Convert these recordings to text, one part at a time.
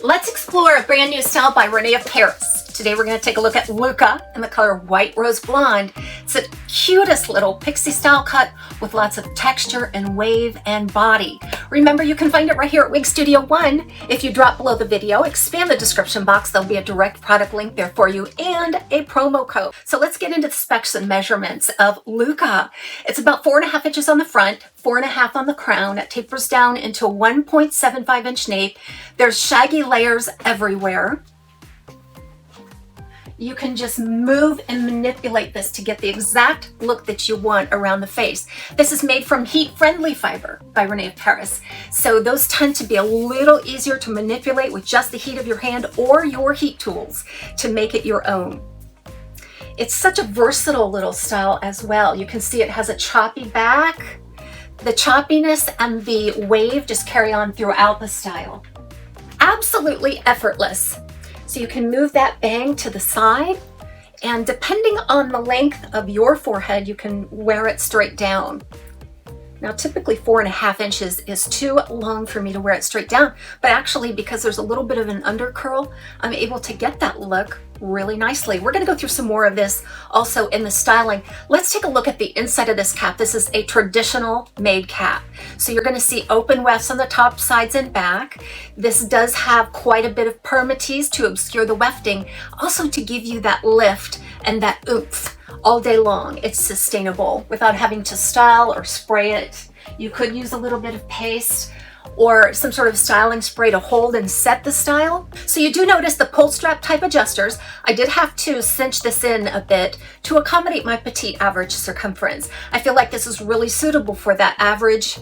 Let's explore a brand new style by Rene Of Paris. Today we're going to take a look at Luca in the color White Rose Blond. It's the cutest little pixie style cut with lots of texture and wave and body. Remember, you can find it right here at WIGSTUDIO1. If you drop below the video, expand the description box, there'll be a direct product link there for you and a promo code. So let's get into the specs and measurements of Luca. It's about 4.5 inches on the front, 4.5 on the crown. It tapers down into a 1.75 inch nape. There's shaggy layers everywhere. You can just move and manipulate this to get the exact look that you want around the face. This is made from heat-friendly fiber by Rene Of Paris. So those tend to be a little easier to manipulate with just the heat of your hand or your heat tools to make it your own. It's such a versatile little style as well. You can see it has a choppy back. The choppiness and the wave just carry on throughout the style. Absolutely effortless. So you can move that bang to the side, and depending on the length of your forehead, you can wear it straight down. Now, typically 4.5 inches is too long for me to wear it straight down, but actually because there's a little bit of an under curl, I'm able to get that look really nicely. We're going to go through some more of this also in the styling. Let's take a look at the inside of this cap. This is a traditional made cap. So you're going to see open wefts on the top, sides, and back. This does have quite a bit of permatease to obscure the wefting, also to give you that lift and that oomph all day long. It's sustainable without having to style or spray it. You could use a little bit of paste or some sort of styling spray to hold and set the style. So you do notice the pull strap type adjusters. I did have to cinch this in a bit to accommodate my petite average circumference. I feel like this is really suitable for that average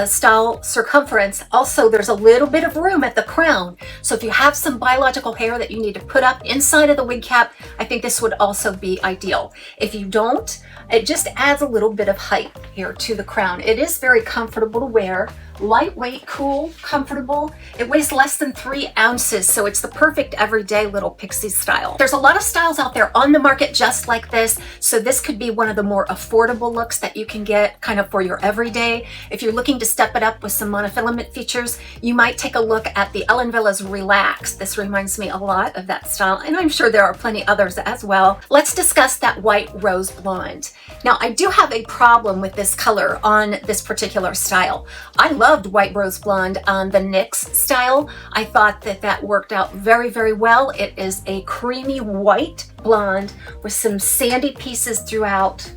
style circumference. Also, there's a little bit of room at the crown. So if you have some biological hair that you need to put up inside of the wig cap, I think this would also be ideal. If you don't, it just adds a little bit of height here to the crown. It is very comfortable to wear. Lightweight, cool, comfortable. It weighs less than 3 ounces, so it's the perfect everyday little pixie style. There's a lot of styles out there on the market just like this, so this could be one of the more affordable looks that you can get kind of for your everyday. If you're looking to step it up with some monofilament features, you might take a look at the Ellen Villa's Relax. This reminds me a lot of that style, and I'm sure there are plenty others as well. Let's discuss that White Rose Blonde. Now, I do have a problem with this color on this particular style. I loved White Rose Blonde on the NYX style. I thought that that worked out very, very well. It is a creamy white blonde with some sandy pieces throughout,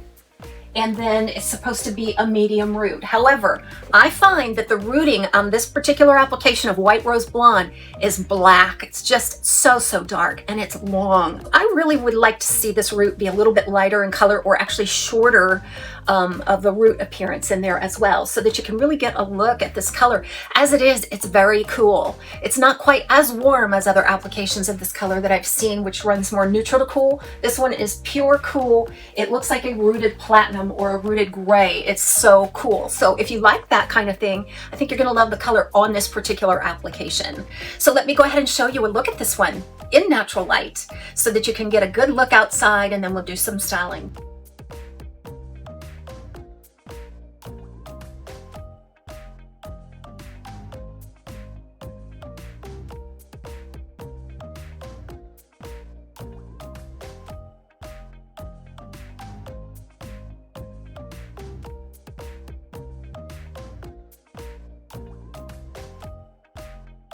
and then it's supposed to be a medium root. However, I find that the rooting on this particular application of White Rose Blonde is black. It's just so dark, and it's long. I really would like to see this root be a little bit lighter in color, or actually shorter of the root appearance in there as well, so that you can really get a look at this color. As it is, it's very cool. It's not quite as warm as other applications of this color that I've seen, which runs more neutral to cool. This one is pure cool. It looks like a rooted platinum or a rooted gray. It's so cool. So if you like that kind of thing, I think you're going to love the color on this particular application. So let me go ahead and show you a look at this one in natural light so that you can get a good look outside, and then we'll do some styling.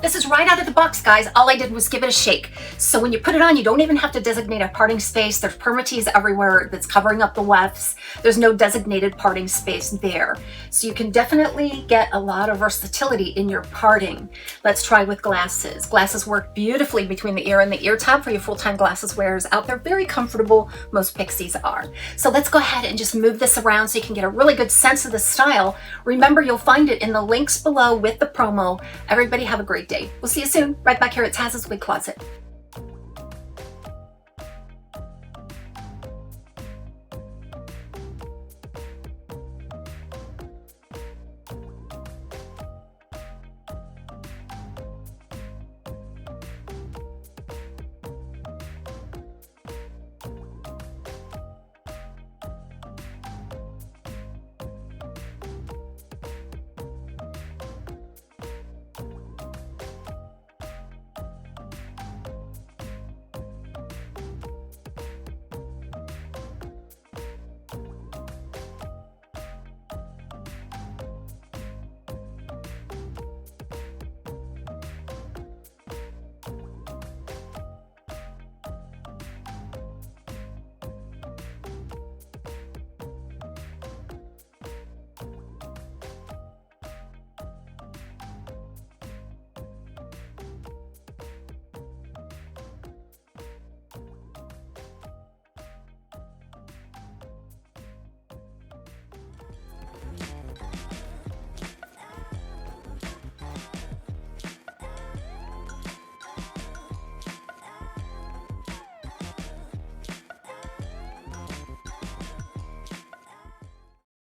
This is right out of the box, guys. All I did was give it a shake. So when you put it on, you don't even have to designate a parting space. There's permatease everywhere that's covering up the wefts. There's no designated parting space there. So you can definitely get a lot of versatility in your parting. Let's try with glasses. Glasses work beautifully between the ear and the ear tab for your full-time glasses wearers out there. Very comfortable. Most pixies are. So let's go ahead and just move this around so you can get a really good sense of the style. Remember, you'll find it in the links below with the promo. Everybody have a great day. We'll see you soon, right back here at Taz's Wig Closet.